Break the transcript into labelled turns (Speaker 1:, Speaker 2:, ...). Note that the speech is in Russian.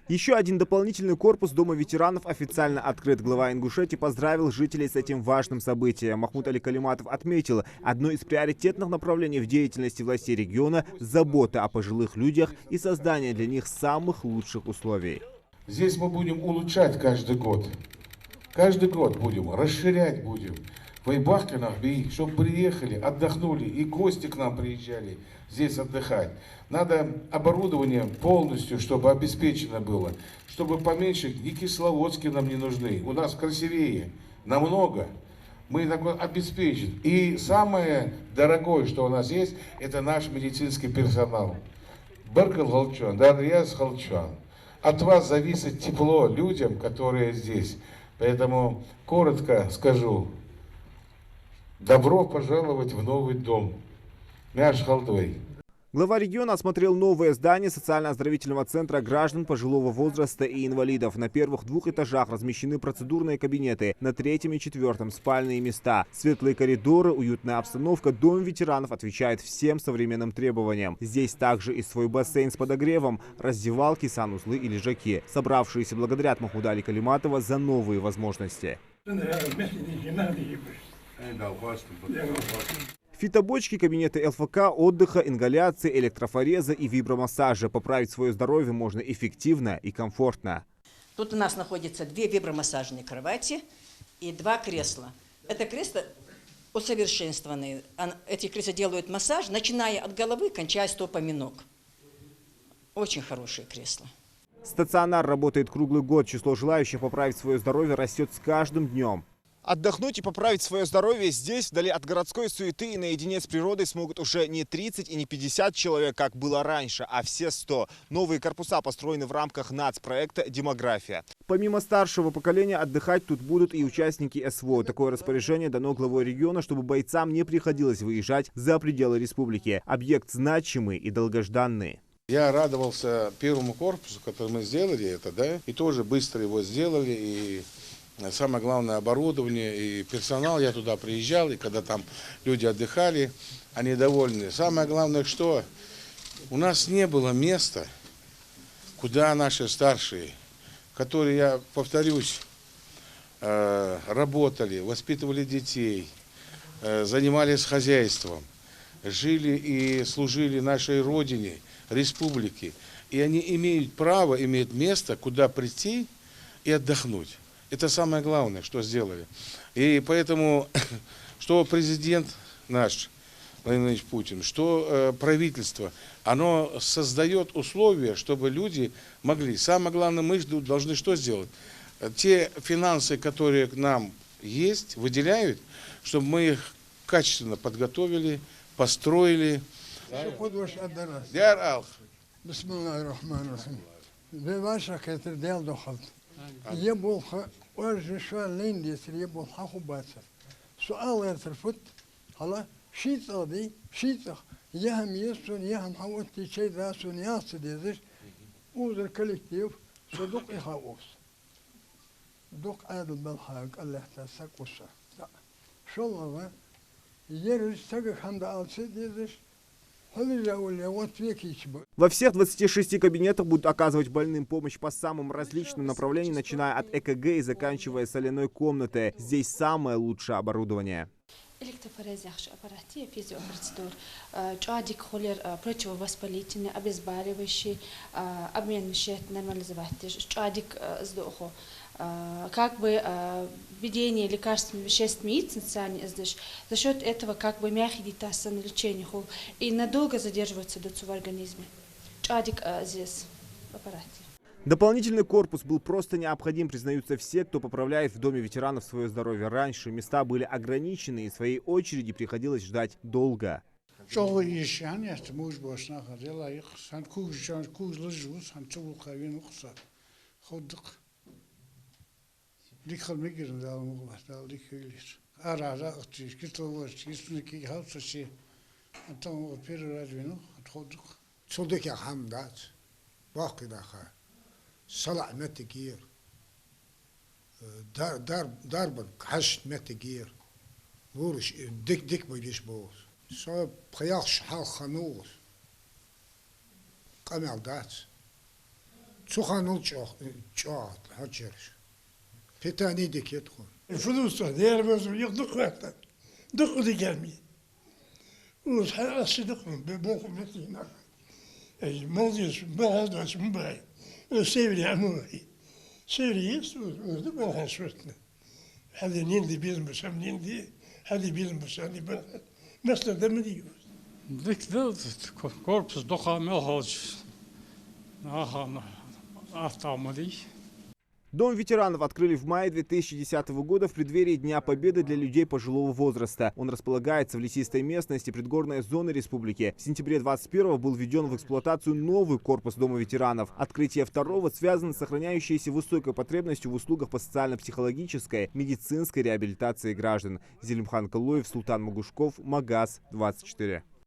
Speaker 1: Еще один дополнительный корпус Дома ветеранов официально открыт. Глава Ингушетии поздравил жителей с этим важным событием. Махмуд Али Калиматов отметил, одно из приоритетных направлений в деятельности властей региона – забота о пожилых людях и создание для них самых лучших условий.
Speaker 2: Здесь мы будем улучшать каждый год. Каждый год будем, расширять будем. В Айбахтинах, чтобы приехали, отдохнули, и гости к нам приезжали здесь отдыхать. Надо оборудование полностью, чтобы обеспечено было, чтобы поменьше, ни Кисловодские нам не нужны. У нас красивее, намного. Мы такой обеспечим. И самое дорогое, что у нас есть, это наш медицинский персонал. Баркал Халчан, Дарьяз Халчан. От вас зависит тепло людям, которые здесь. Поэтому коротко скажу. Добро пожаловать в новый дом. Мяш Халдвей.
Speaker 1: Глава региона осмотрел новое здание социально-оздоровительного центра граждан пожилого возраста и инвалидов. На первых 2 этажах размещены процедурные кабинеты, на 3-м и 4-м спальные места. Светлые коридоры, уютная обстановка. Дом ветеранов отвечает всем современным требованиям. Здесь также и свой бассейн с подогревом, раздевалки, санузлы и лежаки. Собравшиеся благодарят Махмуда Али Калиматова за новые возможности. Фитобочки, кабинеты ЛФК, отдыха, ингаляции, электрофореза и вибромассажа. Поправить свое здоровье можно эффективно и комфортно.
Speaker 3: Тут у нас находится 2 вибромассажные кровати и 2 кресла. Это кресла усовершенствованные. Эти кресла делают массаж, начиная от головы, кончая стопами ног. Очень хорошие кресла.
Speaker 1: Стационар работает круглый год. Число желающих поправить свое здоровье растет с каждым днем. Отдохнуть и поправить свое здоровье здесь, вдали от городской суеты и наедине с природой, смогут уже не 30 и не 50 человек, как было раньше, а все 100. Новые корпуса построены в рамках нацпроекта «Демография». Помимо старшего поколения, отдыхать тут будут и участники СВО. Такое распоряжение дано главой региона, чтобы бойцам не приходилось выезжать за пределы республики. Объект значимый и долгожданный.
Speaker 2: Я радовался первому корпусу, который мы сделали, и тоже быстро его сделали, и самое главное оборудование и персонал. Я туда приезжал, и когда там люди отдыхали, они довольны. Самое главное, что у нас не было места, куда наши старшие, которые, я повторюсь, работали, воспитывали детей, занимались хозяйством, жили и служили нашей родине, республике. И они имеют право, имеют место, куда прийти и отдохнуть. Это самое главное, что сделали. И поэтому, что президент наш, Владимир Владимирович Путин, что правительство, оно создает условия, чтобы люди могли. Самое главное, мы должны что сделать? Те финансы, которые к нам есть, выделяют, чтобы мы их качественно подготовили, построили.
Speaker 4: يبغى الحقوا باسر سؤال يترفض خلاص شيء صادي شيء يهم يسون يهم حوتي شيء ذا سون ياسد يزش وذر كولكتيف صدق يخاوس دوق عادل بالحق الله تسك وسا شو الله يرج سك حمد السيد يزش.
Speaker 1: Во всех 26 кабинетах будут оказывать больным помощь по самым различным направлениям, начиная от ЭКГ и заканчивая соляной комнатой. Здесь самое лучшее оборудование.
Speaker 5: Электрофорез yaxshi аппараты, физиопроцедур, чадик холер, противовоспалительный, обезболивающий, обмен веществ нормализовать, чадик сдохо. Как бы введение лекарственных веществ медицинских, за счет этого как бы мягкий на лечение и надолго задерживаться в организме. Чадик здесь в аппарате.
Speaker 1: Дополнительный корпус был просто необходим, признаются все, кто поправляет в Доме ветеранов свое здоровье. Раньше места были ограничены, и в своей очереди приходилось ждать долго.
Speaker 4: صلع متجير دار حش متجير ورش ديك ما يجيش بوس صاب خياخ شحال خنوس
Speaker 6: قمالدات سخانول جوات هجرش بتاني ديك يدخل
Speaker 7: الفلوس دير بزو يدق وقتا دق دي جامي وصحى أصدق ببوك بتينا أي موزيس بعد واسم باي سيري عموي سيري يسوس ودبنا حسوتنا هذا نيندي بيزم بسام نيندي هذه بيزم بسام نيندي مثل دمدي
Speaker 8: ذيك كوربس دخا ملهوج автомобиль.
Speaker 1: Дом ветеранов открыли в мае 2010 года в преддверии Дня Победы для людей пожилого возраста. Он располагается в лесистой местности предгорной зоны республики. В сентябре 2021 был введен в эксплуатацию новый корпус Дома ветеранов. Открытие второго связано с сохраняющейся высокой потребностью в услугах по социально-психологической, медицинской реабилитации граждан. Зелимхан Калуев, Султан Магушков, Магаз 24.